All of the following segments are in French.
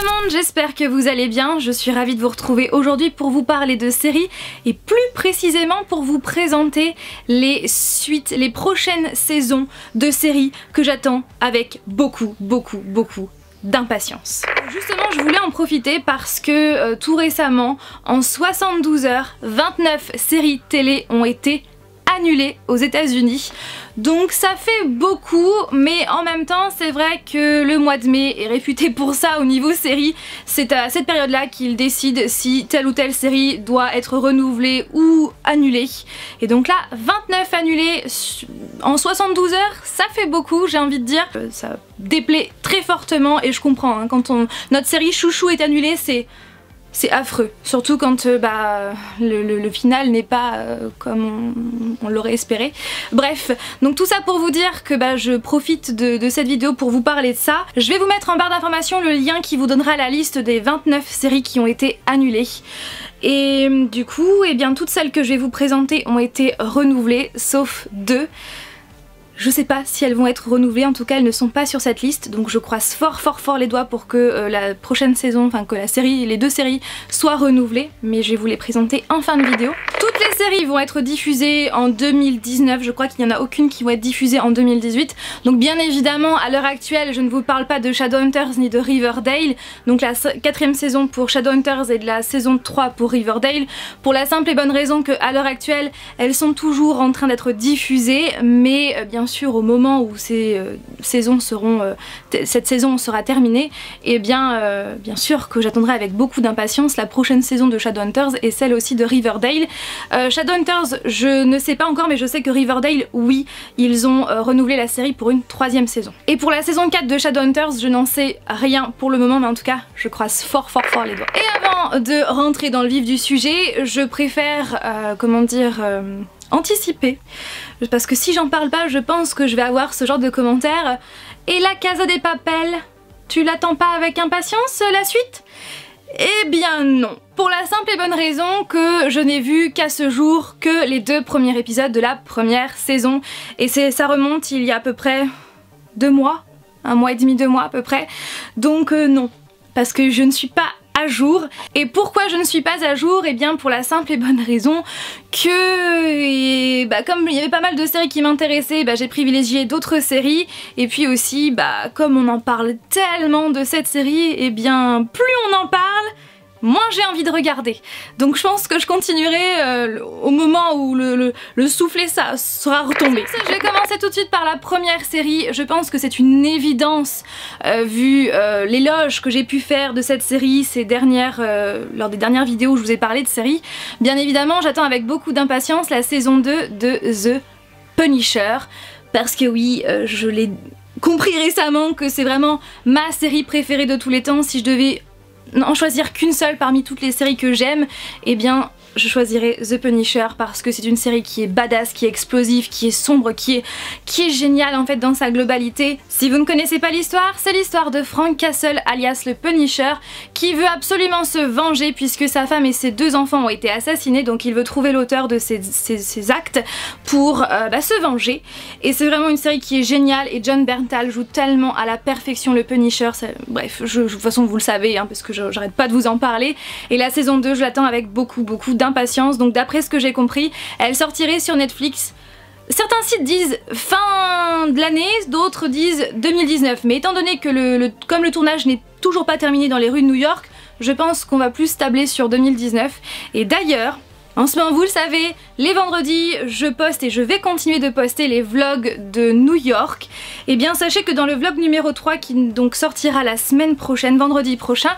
le monde, j'espère que vous allez bien. Je suis ravie de vous retrouver aujourd'hui pour vous parler de séries et plus précisément pour vous présenter les suites, les prochaines saisons de séries que j'attends avec beaucoup d'impatience. Justement, je voulais en profiter parce que tout récemment, en 72 heures, 29 séries télé ont été annulées aux États-Unis. Donc ça fait beaucoup, mais en même temps c'est vrai que le mois de mai est réputé pour ça au niveau série. C'est à cette période-là qu'ils décident si telle ou telle série doit être renouvelée ou annulée. Et donc là, 29 annulés en 72 heures, ça fait beaucoup, j'ai envie de dire. Ça déplaît très fortement et je comprends, hein, quand notre série chouchou est annulée, c'est affreux, surtout quand le final n'est pas comme on l'aurait espéré. Bref, donc tout ça pour vous dire que je profite de cette vidéo pour vous parler de ça. Je vais vous mettre en barre d'informations le lien qui vous donnera la liste des 29 séries qui ont été annulées. Et du coup, eh bien, toutes celles que je vais vous présenter ont été renouvelées, sauf 2. Je sais pas si elles vont être renouvelées, en tout cas elles ne sont pas sur cette liste, donc je croise fort les doigts pour que la prochaine saison, enfin que la série, les 2 séries soient renouvelées, mais je vais vous les présenter en fin de vidéo. Toutes les séries vont être diffusées en 2019, je crois qu'il n'y en a aucune qui va être diffusée en 2018, donc bien évidemment à l'heure actuelle je ne vous parle pas de Shadowhunters ni de Riverdale, donc la 4ème saison pour Shadowhunters et de la saison 3 pour Riverdale, pour la simple et bonne raison qu'à l'heure actuelle elles sont toujours en train d'être diffusées, mais bien sûr au moment où ces saisons seront, cette saison sera terminée, et bien sûr que j'attendrai avec beaucoup d'impatience la prochaine saison de Shadowhunters et celle aussi de Riverdale. Shadowhunters, je ne sais pas encore, mais je sais que Riverdale, oui, ils ont renouvelé la série pour une 3ème saison. Et pour la saison 4 de Shadowhunters, je n'en sais rien pour le moment, mais en tout cas je croise fort les doigts. Et avant de rentrer dans le vif du sujet, je préfère anticiper, parce que si j'en parle pas, je pense que je vais avoir ce genre de commentaires. Et la Casa de Papel, tu l'attends pas avec impatience la suite? Eh bien non, pour la simple et bonne raison que je n'ai vu qu'à ce jour que les 2 premiers épisodes de la première saison, et ça remonte il y a à peu près 2 mois, 1 mois et demi, 2 mois à peu près, donc non, parce que je ne suis pas à jour. Et pourquoi je ne suis pas à jour? Eh bien pour la simple et bonne raison que comme il y avait pas mal de séries qui m'intéressaient, j'ai privilégié d'autres séries, et puis aussi comme on en parle tellement de cette série, eh bien plus on en parle, moins j'ai envie de regarder. Donc je pense que je continuerai au moment où le soufflet ça sera retombé. Je vais commencer tout de suite par la première série. Je pense que c'est une évidence vu l'éloge que j'ai pu faire de cette série lors des dernières vidéos où je vous ai parlé de série. Bien évidemment, j'attends avec beaucoup d'impatience la saison 2 de The Punisher, parce que oui, je l'ai compris récemment que c'est vraiment ma série préférée de tous les temps. Si je devais en choisir qu'une seule parmi toutes les séries que j'aime, eh bien je choisirais The Punisher, parce que c'est une série qui est badass, qui est explosive, qui est sombre, qui est géniale en fait dans sa globalité. Si vous ne connaissez pas l'histoire, c'est l'histoire de Frank Castle alias le Punisher, qui veut absolument se venger puisque sa femme et ses 2 enfants ont été assassinés, donc il veut trouver l'auteur de ces actes pour se venger. Et c'est vraiment une série qui est géniale, et Jon Bernthal joue tellement à la perfection le Punisher. Bref, de toute façon vous le savez, hein, parce que j'arrête pas de vous en parler. Et la saison 2 je l'attends avec beaucoup d'impatience, donc d'après ce que j'ai compris, elle sortirait sur Netflix. Certains sites disent fin de l'année, d'autres disent 2019, mais étant donné que comme le tournage n'est toujours pas terminé dans les rues de New York, je pense qu'on va plus tabler sur 2019. Et d'ailleurs, en ce moment, vous le savez, les vendredis, je poste et je vais continuer de poster les vlogs de New York. Et bien sachez que dans le vlog numéro 3 qui donc sortira la semaine prochaine, vendredi prochain,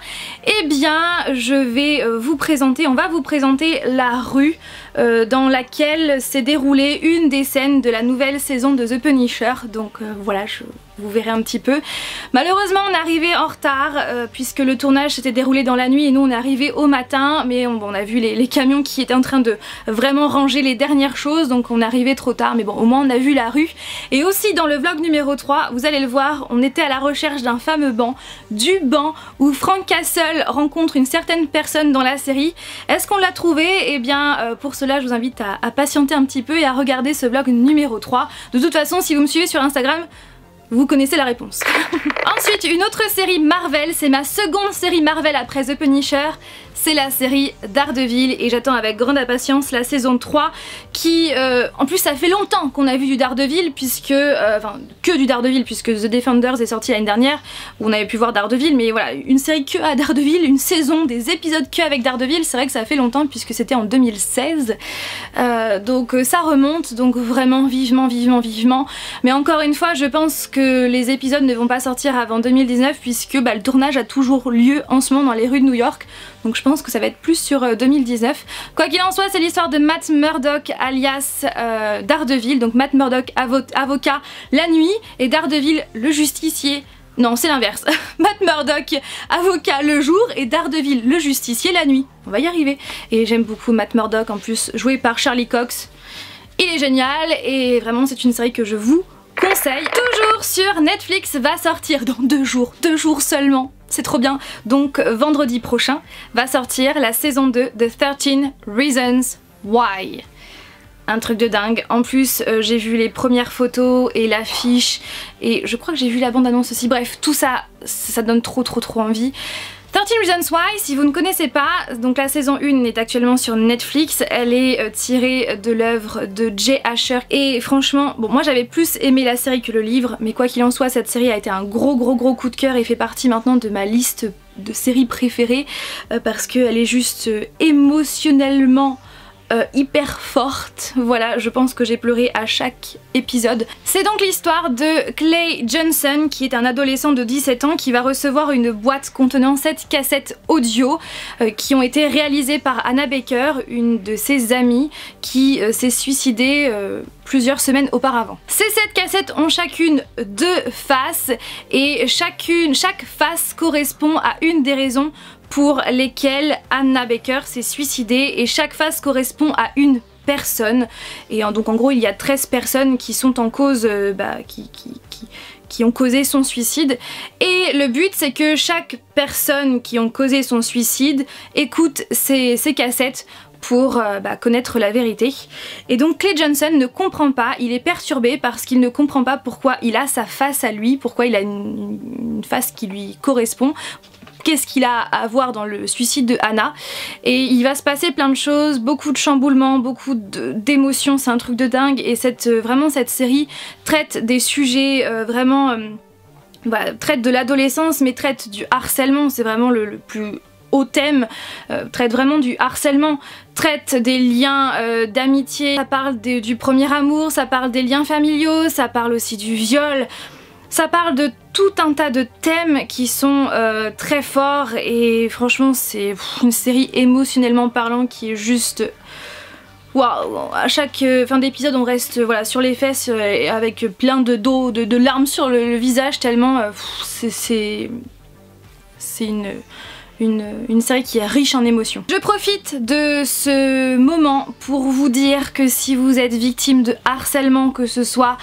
eh bien je vais on va vous présenter la rue dans laquelle s'est déroulée une des scènes de la nouvelle saison de The Punisher. Donc voilà, vous verrez un petit peu. Malheureusement on est arrivé en retard puisque le tournage s'était déroulé dans la nuit et nous on est arrivé au matin, mais on a vu les camions qui étaient en train de vraiment ranger les dernières choses, donc on est arrivé trop tard, mais bon au moins on a vu la rue. Et aussi dans le vlog numéro 3, vous allez le voir, on était à la recherche d'un fameux banc, du banc où Frank Castle rencontre une certaine personne dans la série. Est-ce qu'on l'a trouvé? Eh bien pour cela je vous invite à patienter un petit peu et à regarder ce vlog numéro 3. De toute façon si vous me suivez sur Instagram, Vous connaissez la réponse. Ensuite, une autre série Marvel, c'est ma seconde série Marvel après The Punisher. C'est la série Daredevil et j'attends avec grande impatience la saison 3 qui, en plus ça fait longtemps qu'on a vu du Daredevil puisque, enfin que du Daredevil puisque The Defenders est sorti l'année dernière où on avait pu voir Daredevil, mais voilà, une série que à Daredevil, une saison, des épisodes que avec Daredevil, c'est vrai que ça fait longtemps puisque c'était en 2016, donc ça remonte, donc vraiment vivement, mais encore une fois je pense que les épisodes ne vont pas sortir avant 2019 puisque le tournage a toujours lieu en ce moment dans les rues de New York. Donc je pense que ça va être plus sur 2019. Quoi qu'il en soit, c'est l'histoire de Matt Murdock alias Daredevil. Donc Matt Murdock, avocat la nuit, et Daredevil, le justicier. Non, c'est l'inverse. Matt Murdock, avocat le jour, et Daredevil, le justicier, la nuit. On va y arriver. Et j'aime beaucoup Matt Murdock, en plus joué par Charlie Cox. Il est génial, et vraiment c'est une série que je vous conseille. Toujours sur Netflix, va sortir dans 2 jours seulement. C'est trop bien. Donc vendredi prochain va sortir la saison 2 de 13 Reasons Why. Un truc de dingue. En plus j'ai vu les premières photos et l'affiche et je crois que j'ai vu la bande annonce aussi. Bref, tout ça, ça donne trop envie. 13 Reasons Why, si vous ne connaissez pas, donc la saison 1 est actuellement sur Netflix, elle est tirée de l'œuvre de Jay Asher et franchement, bon moi j'avais plus aimé la série que le livre, mais quoi qu'il en soit cette série a été un gros coup de cœur et fait partie maintenant de ma liste de séries préférées parce qu'elle est juste émotionnellement hyper forte. Voilà, je pense que j'ai pleuré à chaque épisode. C'est donc l'histoire de Clay Johnson qui est un adolescent de 17 ans qui va recevoir une boîte contenant 7 cassettes audio qui ont été réalisées par Hannah Baker, une de ses amies qui s'est suicidée plusieurs semaines auparavant. Ces 7 cassettes ont chacune 2 faces et chaque face correspond à une des raisons pour lesquelles Hannah Baker s'est suicidée et chaque face correspond à une personne et donc en gros il y a 13 personnes qui sont en cause, qui ont causé son suicide et le but c'est que chaque personne qui ont causé son suicide écoute ces cassettes pour connaître la vérité. Et donc Clay Johnson ne comprend pas, il est perturbé parce qu'il ne comprend pas pourquoi il a sa face à lui, pourquoi il a une face qui lui correspond, qu'est-ce qu'il a à voir dans le suicide de Hannah. Et il va se passer plein de choses, beaucoup de chamboulements, beaucoup d'émotions, c'est un truc de dingue et vraiment cette série traite des sujets traite de l'adolescence mais traite du harcèlement, c'est vraiment le plus haut thème, traite vraiment du harcèlement, traite des liens d'amitié, ça parle du premier amour, ça parle des liens familiaux, ça parle aussi du viol, ça parle de tout un tas de thèmes qui sont très forts et franchement c'est une série émotionnellement parlant qui est juste waouh. À chaque fin d'épisode on reste sur les fesses avec plein de larmes sur le visage tellement c'est une série qui est riche en émotions. Je profite de ce moment pour vous dire que si vous êtes victime de harcèlement, que ce soit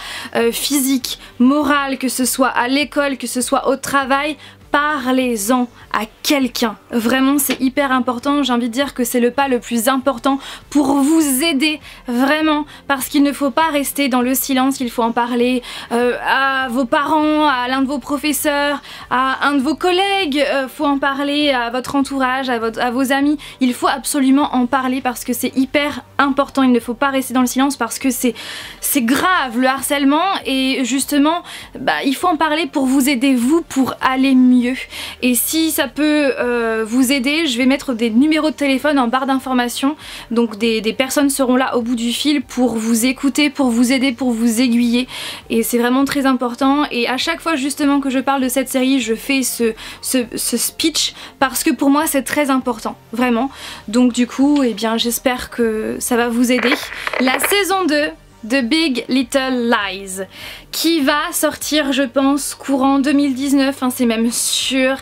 physique, moral, que ce soit à l'école, que ce soit au travail, parlez-en à quelqu'un. Vraiment c'est hyper important, j'ai envie de dire que c'est le pas le plus important pour vous aider vraiment parce qu'il ne faut pas rester dans le silence, il faut en parler à vos parents, à l'un de vos professeurs, à un de vos collègues, faut en parler à votre entourage, à vos amis, il faut absolument en parler parce que c'est hyper important, il ne faut pas rester dans le silence parce que c'est grave le harcèlement et justement il faut en parler pour vous aider vous pour aller mieux. Et si ça peut vous aider, je vais mettre des numéros de téléphone en barre d'informations, donc des personnes seront là au bout du fil pour vous écouter, pour vous aider, pour vous aiguiller et c'est vraiment très important et à chaque fois justement que je parle de cette série je fais ce speech parce que pour moi c'est très important, vraiment. Donc du coup j'espère que ça va vous aider. La saison 2 de Big Little Lies qui va sortir je pense courant 2019, c'est même sûr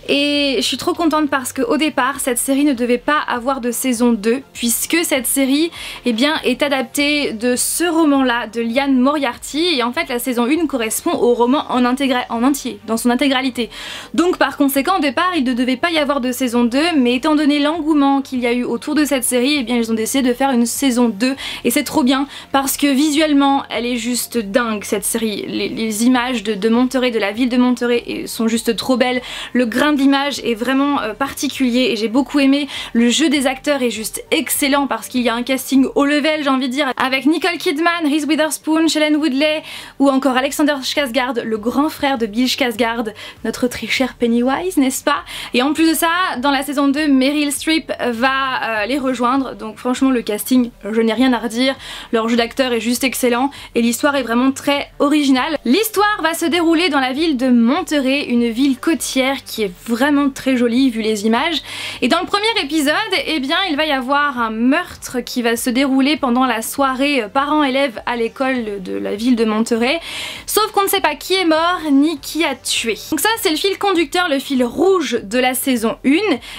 et je suis trop contente parce qu'au départ cette série ne devait pas avoir de saison 2 puisque cette série est adaptée de ce roman là de Liane Moriarty et en fait la saison 1 correspond au roman en entier, dans son intégralité. Donc par conséquent au départ il ne devait pas y avoir de saison 2 mais étant donné l'engouement qu'il y a eu autour de cette série ils ont décidé de faire une saison 2 et c'est trop bien parce que que visuellement elle est juste dingue cette série. Les images de Monterey, de la ville de Monterey sont juste trop belles. Le grain d'image est vraiment particulier et j'ai beaucoup aimé. Le jeu des acteurs est juste excellent parce qu'il y a un casting haut level, j'ai envie de dire, avec Nicole Kidman, Reese Witherspoon, Shailene Woodley ou encore Alexander Skarsgård, le grand frère de Bill Skarsgård, notre très cher Pennywise, n'est-ce pas? Et en plus de ça, dans la saison 2, Meryl Streep va les rejoindre, donc franchement le casting, je n'ai rien à redire, leur jeu d'acteur est juste excellent et l'histoire est vraiment très originale. L'histoire va se dérouler dans la ville de Monterey, une ville côtière qui est vraiment très jolie vu les images. Et dans le premier épisode, eh bien il va y avoir un meurtre qui va se dérouler pendant la soirée parents-élèves à l'école de la ville de Monterey, sauf qu'on ne sait pas qui est mort ni qui a tué. Donc ça c'est le fil conducteur, le fil rouge de la saison 1,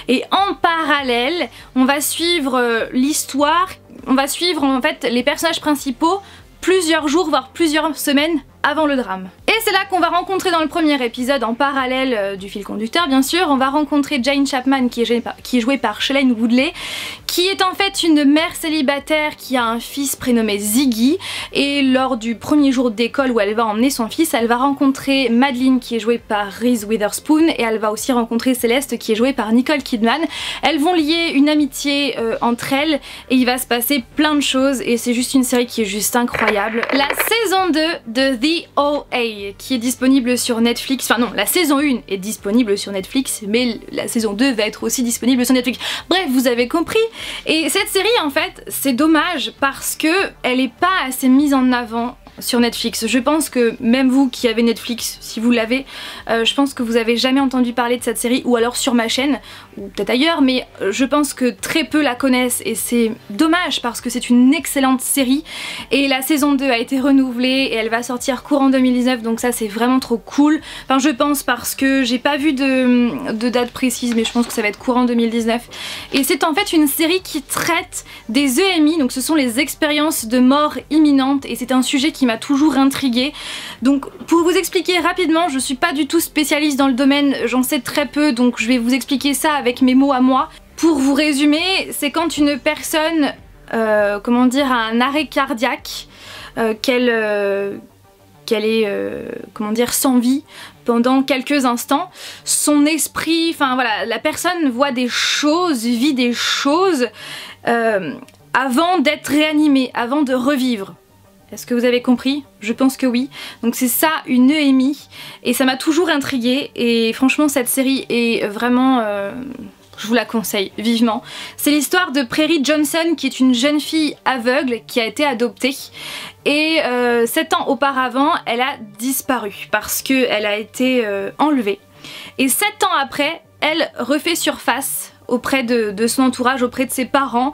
et en parallèle on va suivre l'histoire, on va suivre en fait les personnages principaux plusieurs jours voire plusieurs semaines avant le drame. Et c'est là qu'on va rencontrer dans le premier épisode, en parallèle du fil conducteur bien sûr, on va rencontrer Jane Chapman qui est jouée par Shailene Woodley, qui est en fait une mère célibataire qui a un fils prénommé Ziggy, et lors du premier jour d'école où elle va emmener son fils, elle va rencontrer Madeline qui est jouée par Reese Witherspoon, et elle va aussi rencontrer Céleste qui est jouée par Nicole Kidman. Elles vont lier une amitié entre elles et il va se passer plein de choses et c'est juste une série qui est juste incroyable. La saison 2 de The OA qui est disponible sur Netflix, enfin non, la saison 1 est disponible sur Netflix mais la saison 2 va être aussi disponible sur Netflix. Bref, vous avez compris. Et cette série en fait, c'est dommage parce que elle est pas assez mise en avant sur Netflix. Je pense que même vous qui avez Netflix, si vous l'avez, je pense que vous avez jamais entendu parler de cette série, ou alors sur ma chaîne, ou peut-être ailleurs, mais je pense que très peu la connaissent et c'est dommage parce que c'est une excellente série. Et la saison 2 a été renouvelée et elle va sortir courant 2019, donc ça c'est vraiment trop cool. Enfin je pense, parce que j'ai pas vu de date précise, mais je pense que ça va être courant 2019. Et c'est en fait une série qui traite des EMI, donc ce sont les expériences de mort imminente, et c'est un sujet qui m'a toujours intriguée. Donc pour vous expliquer rapidement, je suis pas du tout spécialiste dans le domaine, j'en sais très peu, donc je vais vous expliquer ça avec mes mots à moi. Pour vous résumer, c'est quand une personne comment dire, a un arrêt cardiaque, qu'elle est comment dire, sans vie pendant quelques instants, son esprit, enfin voilà, la personne voit des choses, vit des choses avant d'être réanimée, avant de revivre. Est-ce que vous avez compris? Je pense que oui. Donc c'est ça, une EMI, et ça m'a toujours intriguée, et franchement cette série est vraiment... je vous la conseille vivement. C'est l'histoire de Prairie Johnson, qui est une jeune fille aveugle qui a été adoptée, et 7 ans auparavant elle a disparu parce qu'elle a été enlevée. Et 7 ans après, elle refait surface auprès de son entourage, auprès de ses parents,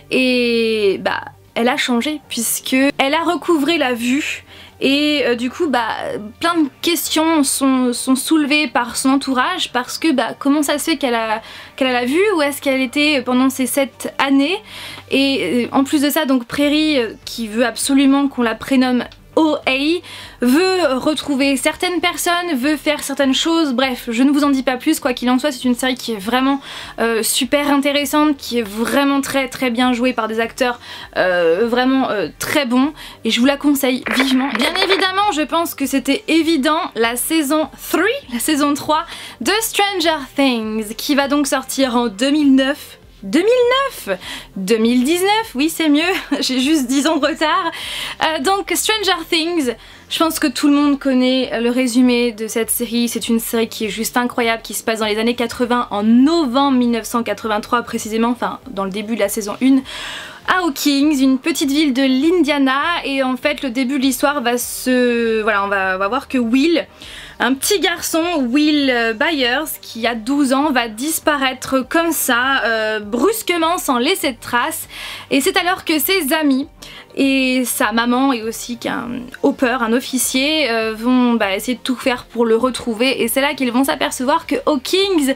et bah elle a changé puisque elle a recouvré la vue. Et du coup bah plein de questions sont soulevées par son entourage, parce que bah comment ça se fait qu'elle a la vue, où est-ce qu'elle était pendant ces 7 années. Et en plus de ça, donc Prairie, qui veut absolument qu'on la prénomme OA, veut retrouver certaines personnes, veut faire certaines choses, bref je ne vous en dis pas plus. Quoi qu'il en soit, c'est une série qui est vraiment super intéressante, qui est vraiment très bien jouée par des acteurs vraiment très bons, et je vous la conseille vivement. Bien évidemment, je pense que c'était évident, la saison 3, la saison 3 de Stranger Things, qui va donc sortir en 2019, oui c'est mieux, j'ai juste 10 ans de retard. Donc Stranger Things, je pense que tout le monde connaît le résumé de cette série. C'est une série qui est juste incroyable, qui se passe dans les années 80, en novembre 1983 précisément, enfin dans le début de la saison 1, à Hawkins, une petite ville de l'Indiana. Et en fait le début de l'histoire va se... Voilà, on va voir que Will, un petit garçon, Will Byers, qui a 12 ans, va disparaître comme ça, brusquement, sans laisser de traces. Et c'est alors que ses amis et sa maman, et aussi qu'un Hopper, un officier, vont essayer de tout faire pour le retrouver. Et c'est là qu'ils vont s'apercevoir que Hawkins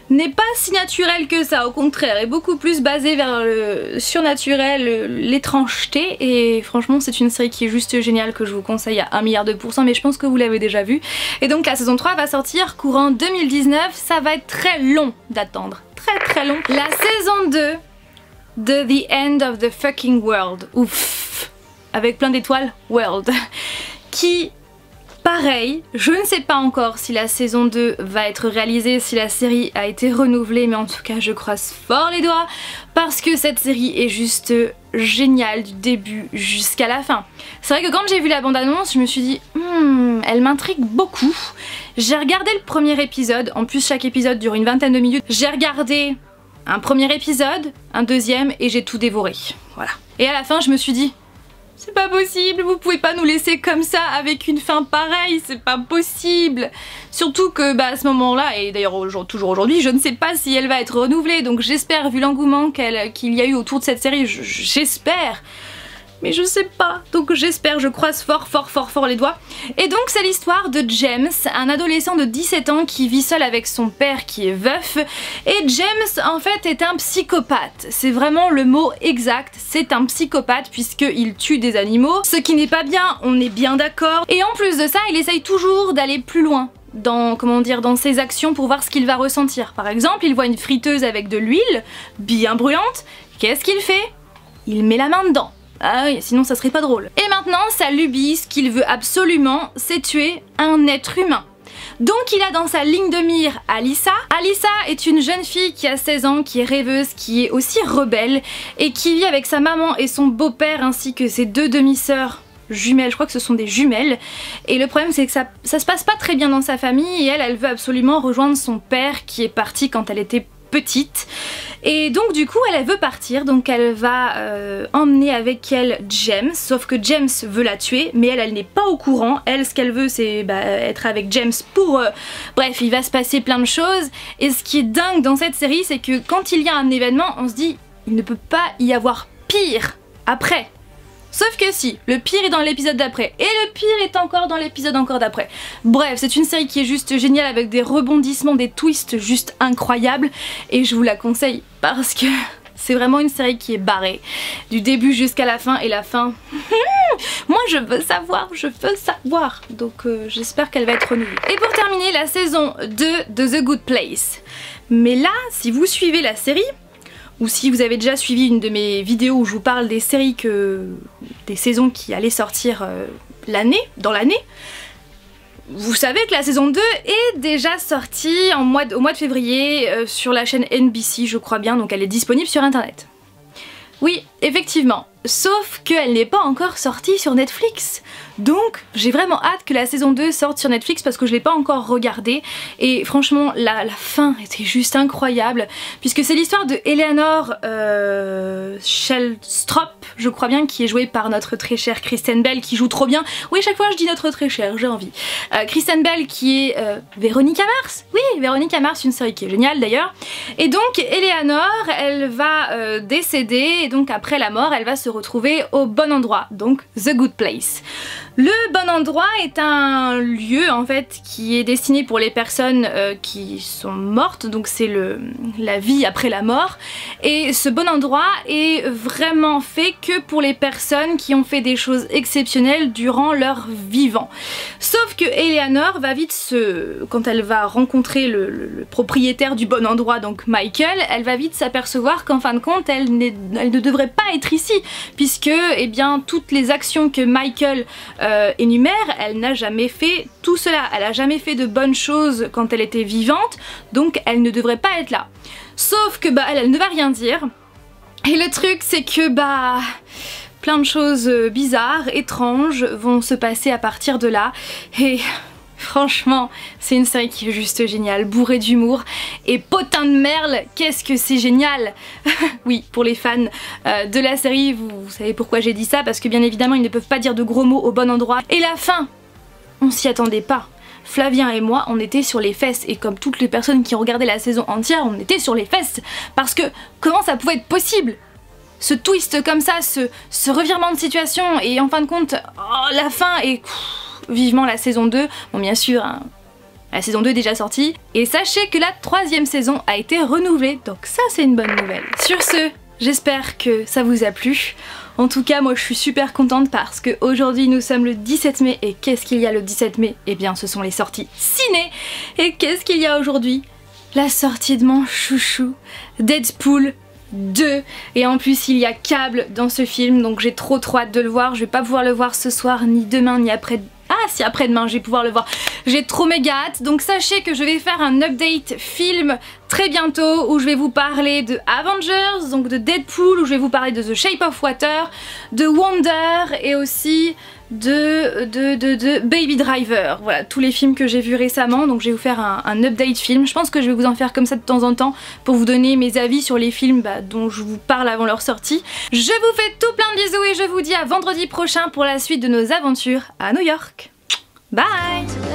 n'est pas si naturel que ça, au contraire, est beaucoup plus basé vers le surnaturel, l'étrangeté, et franchement c'est une série qui est juste géniale, que je vous conseille à 1 milliard de %, mais je pense que vous l'avez déjà vu. Et donc la saison 3 va sortir courant 2019, ça va être très long d'attendre, très long. La saison 2 de The End of the Fucking World, ouf, avec plein d'étoiles, World, qui, pareil, je ne sais pas encore si la saison 2 va être réalisée, si la série a été renouvelée, mais en tout cas je croise fort les doigts parce que cette série est juste géniale du début jusqu'à la fin. C'est vrai que quand j'ai vu la bande-annonce, je me suis dit elle m'intrigue beaucoup. J'ai regardé le premier épisode, en plus chaque épisode dure une vingtaine de minutes. J'ai regardé un premier épisode, un deuxième et j'ai tout dévoré. Voilà. Et à la fin je me suis dit c'est pas possible, vous pouvez pas nous laisser comme ça avec une fin pareille, c'est pas possible. Surtout que à ce moment-là, et d'ailleurs toujours aujourd'hui, je ne sais pas si elle va être renouvelée, donc j'espère, vu l'engouement qu'il y a eu autour de cette série, j'espère. Mais je sais pas, donc j'espère, je croise fort les doigts. Et donc c'est l'histoire de James, un adolescent de 17 ans qui vit seul avec son père qui est veuf. Et James en fait est un psychopathe, c'est vraiment le mot exact, c'est un psychopathe puisqu'il tue des animaux, ce qui n'est pas bien, on est bien d'accord. Et en plus de ça, il essaye toujours d'aller plus loin dans ses actions pour voir ce qu'il va ressentir. Par exemple, il voit une friteuse avec de l'huile bien brûlante, qu'est-ce qu'il fait? Il met la main dedans. Ah oui, sinon ça serait pas drôle. Et maintenant, sa lubie, ce qu'il veut absolument, c'est tuer un être humain. Donc il a dans sa ligne de mire Alyssa. Alyssa est une jeune fille qui a 16 ans, qui est rêveuse, qui est aussi rebelle et qui vit avec sa maman et son beau-père ainsi que ses deux demi-sœurs jumelles, je crois que ce sont des jumelles. Et le problème c'est que ça se passe pas très bien dans sa famille et elle veut absolument rejoindre son père qui est parti quand elle était petite. Et donc du coup elle veut partir, donc elle va emmener avec elle James, sauf que James veut la tuer, mais elle n'est pas au courant. Elle, ce qu'elle veut c'est être avec James pour... Bref, il va se passer plein de choses. Et ce qui est dingue dans cette série, c'est que quand il y a un événement, on se dit il ne peut pas y avoir pire après. Sauf que si, le pire est dans l'épisode d'après, et le pire est encore dans l'épisode encore d'après. Bref, c'est une série qui est juste géniale avec des rebondissements, des twists juste incroyables, et je vous la conseille parce que c'est vraiment une série qui est barrée, du début jusqu'à la fin, et la fin... Moi je veux savoir, donc j'espère qu'elle va être renouvelée. Et pour terminer, la saison 2 de The Good Place. Mais là, si vous suivez la série, ou si vous avez déjà suivi une de mes vidéos où je vous parle des séries des saisons qui allaient sortir dans l'année, vous savez que la saison 2 est déjà sortie au mois de février sur la chaîne NBC, je crois bien, donc elle est disponible sur internet. Oui, effectivement, sauf qu'elle n'est pas encore sortie sur Netflix. Donc j'ai vraiment hâte que la saison 2 sorte sur Netflix parce que je l'ai pas encore regardée. Et franchement la fin était juste incroyable puisque c'est l'histoire de Eleanor Shellstrop, je crois bien, qui est jouée par notre très chère Kristen Bell, qui joue trop bien. Oui, chaque fois je dis notre très chère, j'ai envie. Kristen Bell qui est Véronica Mars. Oui, Véronica Mars, une série qui est géniale d'ailleurs. Et donc Eleanor, elle va décéder et donc après la mort elle va se retrouver au bon endroit, donc The Good Place. Le bon endroit est un lieu en fait qui est destiné pour les personnes qui sont mortes, donc c'est la vie après la mort. Et ce bon endroit est vraiment fait que pour les personnes qui ont fait des choses exceptionnelles durant leur vivant. Sauf que Eleanor va vite quand elle va rencontrer le propriétaire du bon endroit, donc Michael, elle va vite s'apercevoir qu'en fin de compte elle ne devrait pas être ici puisque eh bien toutes les actions que Michael énumère, elle n'a jamais fait tout cela, elle a jamais fait de bonnes choses quand elle était vivante, donc elle ne devrait pas être là. Sauf que elle ne va rien dire, et le truc c'est que plein de choses bizarres, étranges vont se passer à partir de là, et franchement c'est une série qui est juste géniale, bourrée d'humour, et potin de merle, qu'est-ce que c'est génial. Oui, pour les fans de la série, vous savez pourquoi j'ai dit ça, parce que bien évidemment ils ne peuvent pas dire de gros mots au bon endroit. Et la fin, on s'y attendait pas. Flavien et moi, on était sur les fesses, et comme toutes les personnes qui ont regardé la saison entière, on était sur les fesses, parce que comment ça pouvait être possible? Ce twist comme ça, ce revirement de situation, et en fin de compte, la fin est... Vivement la saison 2, bon bien sûr, hein, la saison 2 est déjà sortie. Et sachez que la 3e saison a été renouvelée, donc ça c'est une bonne nouvelle. Sur ce, j'espère que ça vous a plu. En tout cas, moi je suis super contente parce qu'aujourd'hui nous sommes le 17 mai, et qu'est-ce qu'il y a le 17 mai? Eh bien ce sont les sorties ciné. Et qu'est-ce qu'il y a aujourd'hui? La sortie de mon chouchou, Deadpool 2. Et en plus il y a Cable dans ce film, donc j'ai trop hâte de le voir. Je vais pas pouvoir le voir ce soir, ni demain, ni après. Ah si, après-demain je vais pouvoir le voir. J'ai trop méga hâte. Donc sachez que je vais faire un update film très bientôt où je vais vous parler de Avengers, donc de Deadpool, où je vais vous parler de The Shape of Water, de Wonder et aussi de Baby Driver. Voilà, tous les films que j'ai vus récemment. Donc je vais vous faire un update film. Je pense que je vais vous en faire comme ça de temps en temps pour vous donner mes avis sur les films dont je vous parle avant leur sortie. Je vous fais tout plein de bisous et je vous dis à vendredi prochain pour la suite de nos aventures à New York. Bye!